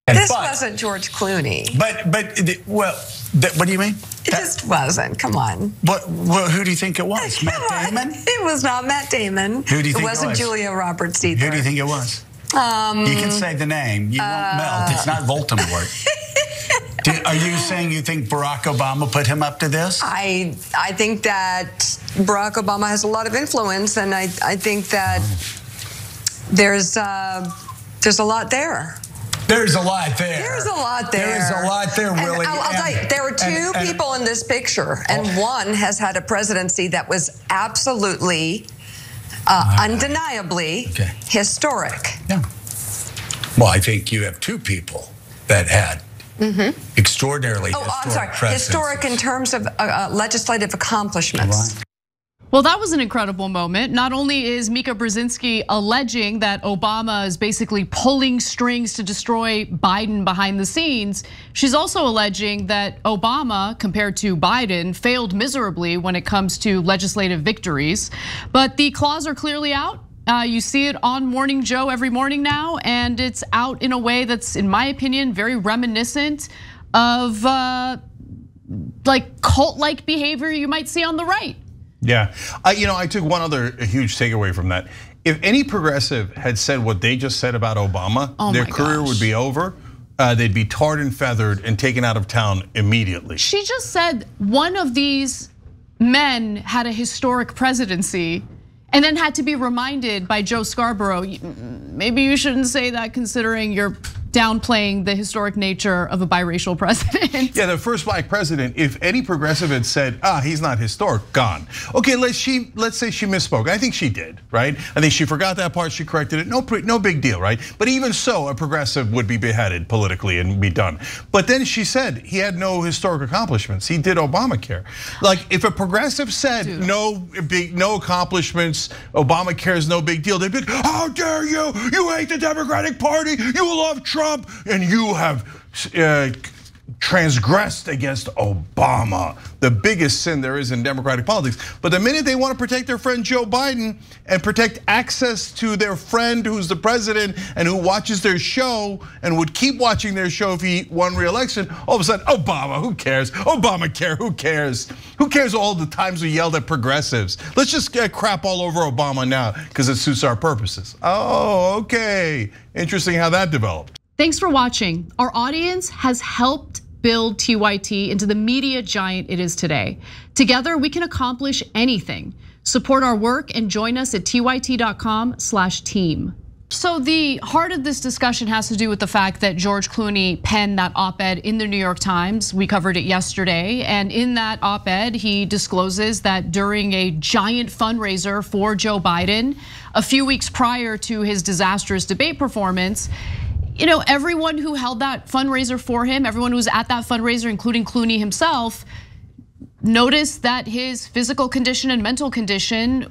This wasn't George Clooney. What do you mean? It just wasn't. Come on. Who do you think it was? Matt Damon? It was not Matt Damon. Who do you think it was? It wasn't Julia Roberts either. Who do you think it was? You can say the name. You won't melt. It's not Voldemort. Are you saying you think Barack Obama put him up to this? I think that Barack Obama has a lot of influence, and I think that there's a lot there. There's a lot there. There's a lot there. There is a lot there, Willie. I'll tell you, there are two people in this picture, and one has had a presidency that was absolutely, undeniably historic. Yeah. Well, I think you have two people that had extraordinarily historic in terms of legislative accomplishments. Right. Well, that was an incredible moment. Not only is Mika Brzezinski alleging that Obama is basically pulling strings to destroy Biden behind the scenes, she's also alleging that Obama, compared to Biden, failed miserably when it comes to legislative victories. But the claws are clearly out. You see it on Morning Joe every morning now, and it's out in a way that's, in my opinion, very reminiscent of like cult-like behavior you might see on the right. Yeah, I took one other huge takeaway from that. If any progressive had said what they just said about Obama, their career would be over. They'd be tarred and feathered and taken out of town immediately. She just said one of these men had a historic presidency and then had to be reminded by Joe Scarborough, maybe you shouldn't say that considering you're downplaying the historic nature of a biracial president. Yeah, the first black president, if any progressive had said, he's not historic, gone. Okay, let's say she misspoke. I think she did, right? I think she forgot that part, she corrected it, no big deal, right? But even so, a progressive would be beheaded politically and be done. But then she said he had no historic accomplishments. He did Obamacare. Like if a progressive said no accomplishments, Obamacare is no big deal, they'd be like, how dare you? You hate the Democratic Party, you love Trump, and you have transgressed against Obama, the biggest sin there is in Democratic politics. But the minute they want to protect their friend Joe Biden and protect access to their friend who's the president and who watches their show and would keep watching their show if he won re-election, all of a sudden, Obama, who cares? Obamacare, who cares? Who cares all the times we yelled at progressives? Let's just get crap all over Obama now because it suits our purposes. Oh, okay. Interesting how that developed. Thanks for watching. Our audience has helped build TYT into the media giant it is today. Together, we can accomplish anything. Support our work and join us at tyt.com/team. So the heart of this discussion has to do with the fact that George Clooney penned that op-ed in the New York Times. We covered it yesterday, and in that op-ed, he discloses that during a giant fundraiser for Joe Biden, a few weeks prior to his disastrous debate performance, everyone who held that fundraiser for him, everyone who was at that fundraiser, including Clooney himself, noticed that his physical condition and mental condition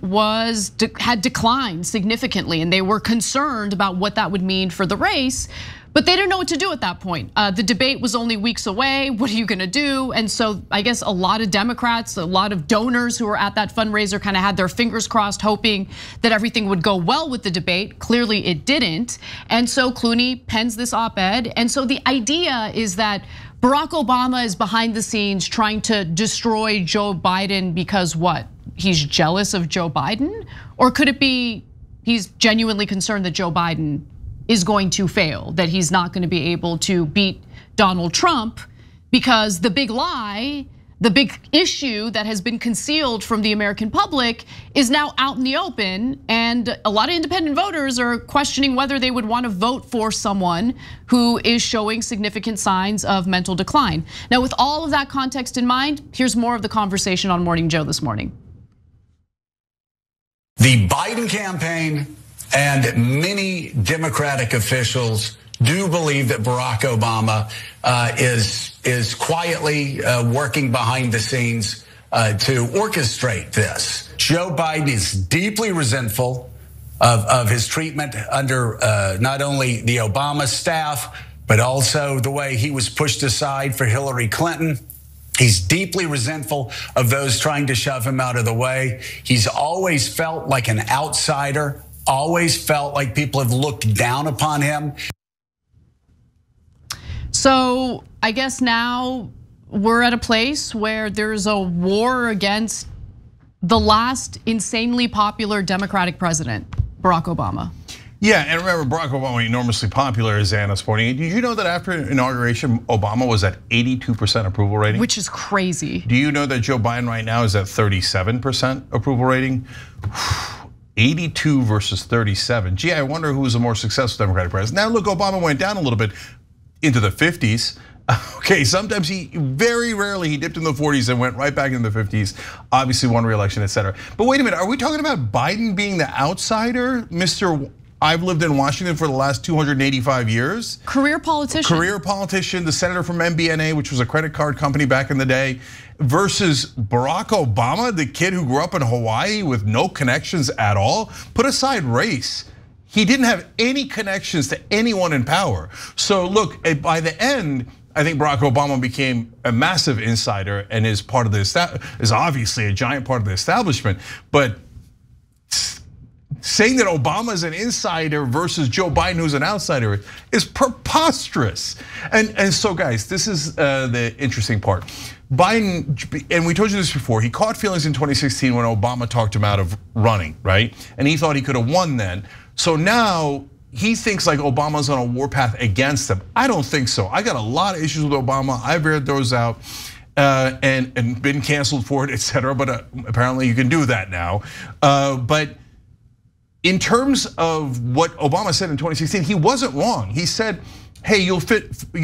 had declined significantly, and they were concerned about what that would mean for the race. But they didn't know what to do at that point. The debate was only weeks away. What are you gonna do? And so I guess a lot of Democrats, a lot of donors who were at that fundraiser kind of had their fingers crossed, hoping that everything would go well with the debate. Clearly it didn't. And so Clooney pens this op-ed. And so the idea is that Barack Obama is behind the scenes trying to destroy Joe Biden because what? He's jealous of Joe Biden? Or could it be he's genuinely concerned that Joe Biden is going to fail, that he's not gonna be able to beat Donald Trump because the big lie, the big issue that has been concealed from the American public is now out in the open, and a lot of independent voters are questioning whether they would want to vote for someone who is showing significant signs of mental decline. Now, with all of that context in mind, here's more of the conversation on Morning Joe this morning. The Biden campaign and many Democratic officials do believe that Barack Obama is quietly working behind the scenes to orchestrate this. Joe Biden is deeply resentful of his treatment under not only the Obama staff, but also the way he was pushed aside for Hillary Clinton. He's deeply resentful of those trying to shove him out of the way. He's always felt like an outsider, always felt like people have looked down upon him. So I guess now we're at a place where there's a war against the last insanely popular Democratic president, Barack Obama. Yeah, and remember, Barack Obama enormously popular, as Anna's pointing out. Did you know that after inauguration, Obama was at 82% approval rating? Which is crazy. Do you know that Joe Biden right now is at 37% approval rating? 82 versus 37. Gee, I wonder who was a more successful Democratic president. Now look, Obama went down a little bit into the 50s. Okay, sometimes very rarely he dipped in the 40s and went right back into the 50s. Obviously won re-election, etc. But wait a minute, are we talking about Biden being the outsider, Mr. I've lived in Washington for the last 285 years. Career politician. Career politician, the senator from MBNA, which was a credit card company back in the day, versus Barack Obama, the kid who grew up in Hawaii with no connections at all. Put aside race, he didn't have any connections to anyone in power. So look, by the end, I think Barack Obama became a massive insider and is part of the is obviously a giant part of the establishment, but saying that Obama is an insider versus Joe Biden, who's an outsider, is preposterous. And so, guys, this is the interesting part. Biden, and we told you this before, he caught feelings in 2016 when Obama talked him out of running, right? And he thought he could have won then. So now he thinks like Obama's on a warpath against him. I don't think so. I got a lot of issues with Obama. I've aired those out and been canceled for it, etc. But apparently you can do that now. But in terms of what Obama said in 2016, he wasn't wrong. He said, hey, you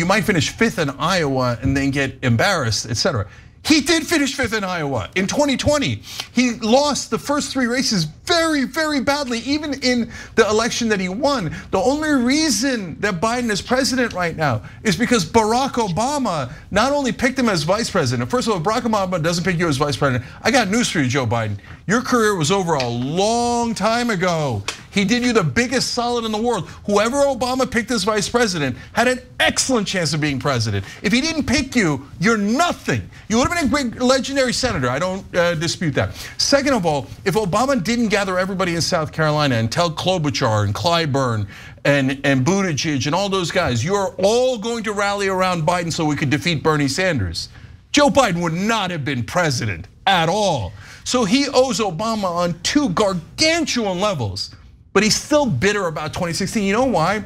might finish 5th in Iowa and then get embarrassed, etc. He did finish 5th in Iowa in 2020. He lost the first 3 races very, very badly, even in the election that he won. The only reason that Biden is president right now is because Barack Obama not only picked him as vice president. First of all, if Barack Obama doesn't pick you as vice president, I got news for you, Joe Biden. Your career was over a long time ago. He did you the biggest solid in the world. Whoever Obama picked as vice president had an excellent chance of being president. If he didn't pick you, you're nothing. You would have been a great legendary senator. I don't dispute that. Second of all, if Obama didn't gather everybody in South Carolina and tell Klobuchar and Clyburn and Buttigieg and all those guys, you're all going to rally around Biden so we could defeat Bernie Sanders, Joe Biden would not have been president at all. So he owes Obama on 2 gargantuan levels. But he's still bitter about 2016. You know why?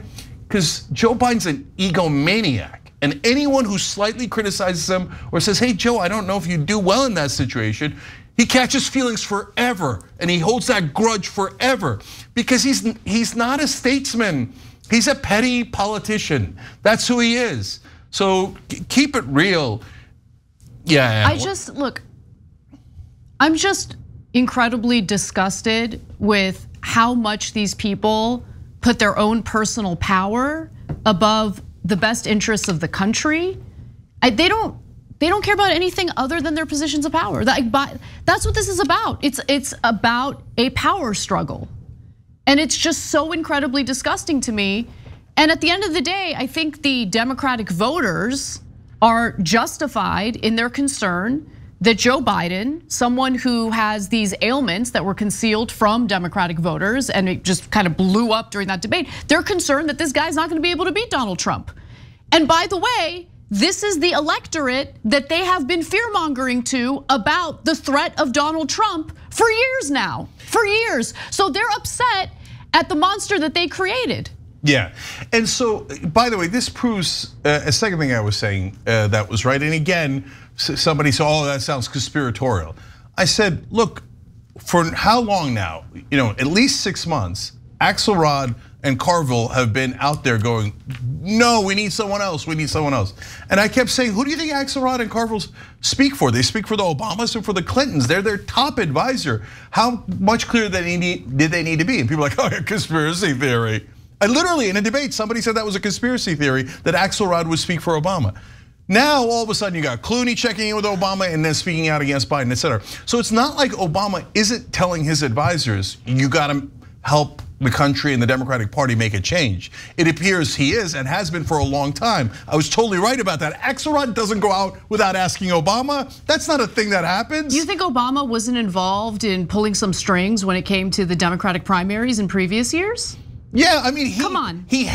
Because Joe Biden's an egomaniac. And anyone who slightly criticizes him or says, hey, Joe, I don't know if you do well in that situation, he catches feelings forever. And he holds that grudge forever. Because he's not a statesman. He's a petty politician. That's who he is. So keep it real. Yeah. I'm just incredibly disgusted with how much these people put their own personal power above the best interests of the country. They don't care about anything other than their positions of power. That's what this is about. It's about a power struggle. And it's just so incredibly disgusting to me. And at the end of the day, I think the Democratic voters are justified in their concern that Joe Biden, someone who has these ailments that were concealed from Democratic voters and it just kind of blew up during that debate, they're concerned that this guy's not gonna be able to beat Donald Trump. And by the way, this is the electorate that they have been fear-mongering to about the threat of Donald Trump for years now, for years. So they're upset at the monster that they created. Yeah, and so, by the way, this proves a second thing I was saying that was right. And again, somebody said, oh, that sounds conspiratorial. I said, look, for how long now? At least 6 months, Axelrod and Carville have been out there going, no, we need someone else, we need someone else. And I kept saying, who do you think Axelrod and Carville speak for? They speak for the Obamas and for the Clintons. They're their top advisor. How much clearer did they need to be? And people are like, oh, conspiracy theory. I literally, in a debate, somebody said that was a conspiracy theory that Axelrod would speak for Obama. Now, all of a sudden, you got Clooney checking in with Obama and then speaking out against Biden, etc. So it's not like Obama isn't telling his advisors, you got to help the country and the Democratic Party make a change. It appears he is and has been for a long time. I was totally right about that. Axelrod doesn't go out without asking Obama. That's not a thing that happens. You think Obama wasn't involved in pulling some strings when it came to the Democratic primaries in previous years? Yeah, I mean, come on. He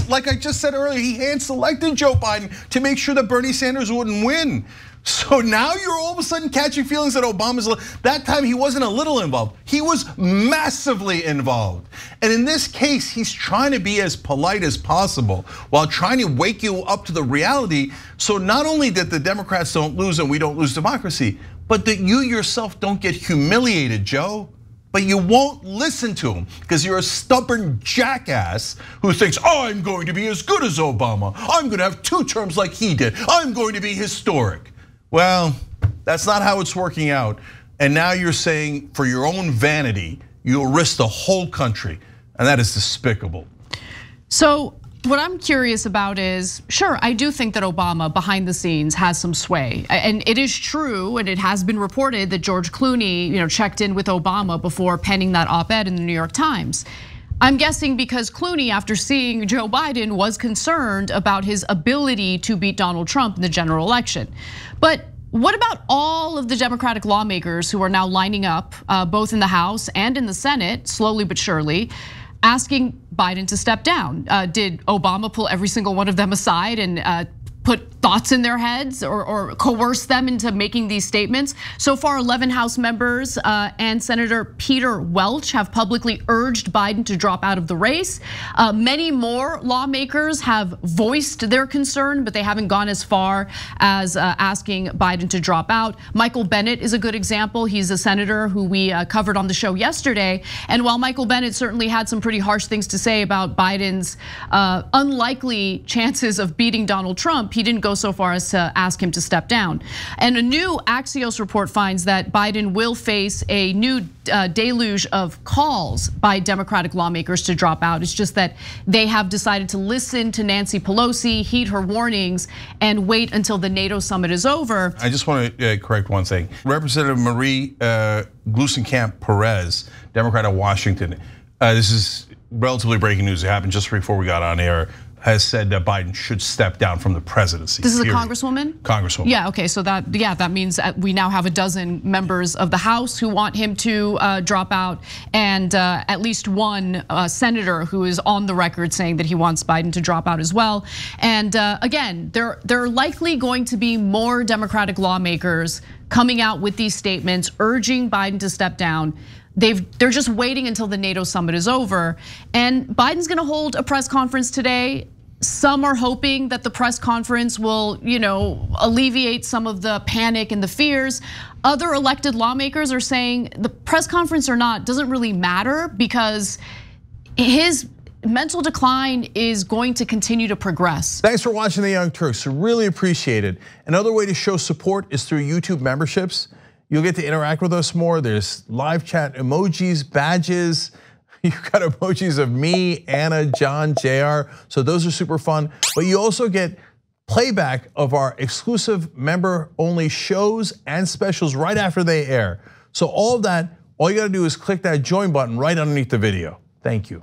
like I just said earlier, he hand selected Joe Biden to make sure that Bernie Sanders wouldn't win. So now you're all of a sudden catching feelings that Obama's, that time he wasn't a little involved, he was massively involved. And in this case, he's trying to be as polite as possible while trying to wake you up to the reality. So not only that the Democrats don't lose and we don't lose democracy, but that you yourself don't get humiliated, Joe. But you won't listen to him because you're a stubborn jackass who thinks, oh, I'm going to be as good as Obama. I'm going to have 2 terms like he did. I'm going to be historic. Well, that's not how it's working out. And now you're saying for your own vanity, you'll risk the whole country. And that is despicable. So what I'm curious about is, sure, I do think that Obama behind the scenes has some sway. And it is true, and it has been reported that George Clooney, checked in with Obama before penning that op-ed in the New York Times. I'm guessing because Clooney, after seeing Joe Biden, was concerned about his ability to beat Donald Trump in the general election. But what about all of the Democratic lawmakers who are now lining up, both in the House and in the Senate, slowly but surely, asking Biden to step down? Did Obama pull every single one of them aside and put thoughts in their heads or coerce them into making these statements? So far, 11 House members and Senator Peter Welch have publicly urged Biden to drop out of the race. Many more lawmakers have voiced their concern, but they haven't gone as far as asking Biden to drop out. Michael Bennet is a good example. He's a senator who we covered on the show yesterday. And while Michael Bennet certainly had some pretty harsh things to say about Biden's unlikely chances of beating Donald Trump, he didn't go so far as to ask him to step down. And a new Axios report finds that Biden will face a new deluge of calls by Democratic lawmakers to drop out. It's just that they have decided to listen to Nancy Pelosi, heed her warnings, and wait until the NATO summit is over. I just want to correct one thing. Representative Marie Gluesenkamp Perez, Democrat of Washington, this is relatively breaking news. It happened just before we got on air. Has said that Biden should step down from the presidency. This is a congresswoman? Congresswoman. Yeah, okay, so that means we now have a dozen members of the House who want him to drop out, and at least one senator who is on the record saying that he wants Biden to drop out as well. And again, there are likely going to be more Democratic lawmakers coming out with these statements, urging Biden to step down. They're just waiting until the NATO summit is over. And Biden's gonna hold a press conference today. Some are hoping that the press conference will, alleviate some of the panic and the fears. Other elected lawmakers are saying the press conference or not doesn't really matter because his mental decline is going to continue to progress. Thanks for watching The Young Turks, really appreciate it. Another way to show support is through YouTube memberships. You'll get to interact with us more. There's live chat emojis, badges. You've got emojis of me, Anna, John, JR. So those are super fun. But you also get playback of our exclusive member-only shows and specials right after they air. So all of that, all you gotta do is click that join button right underneath the video. Thank you.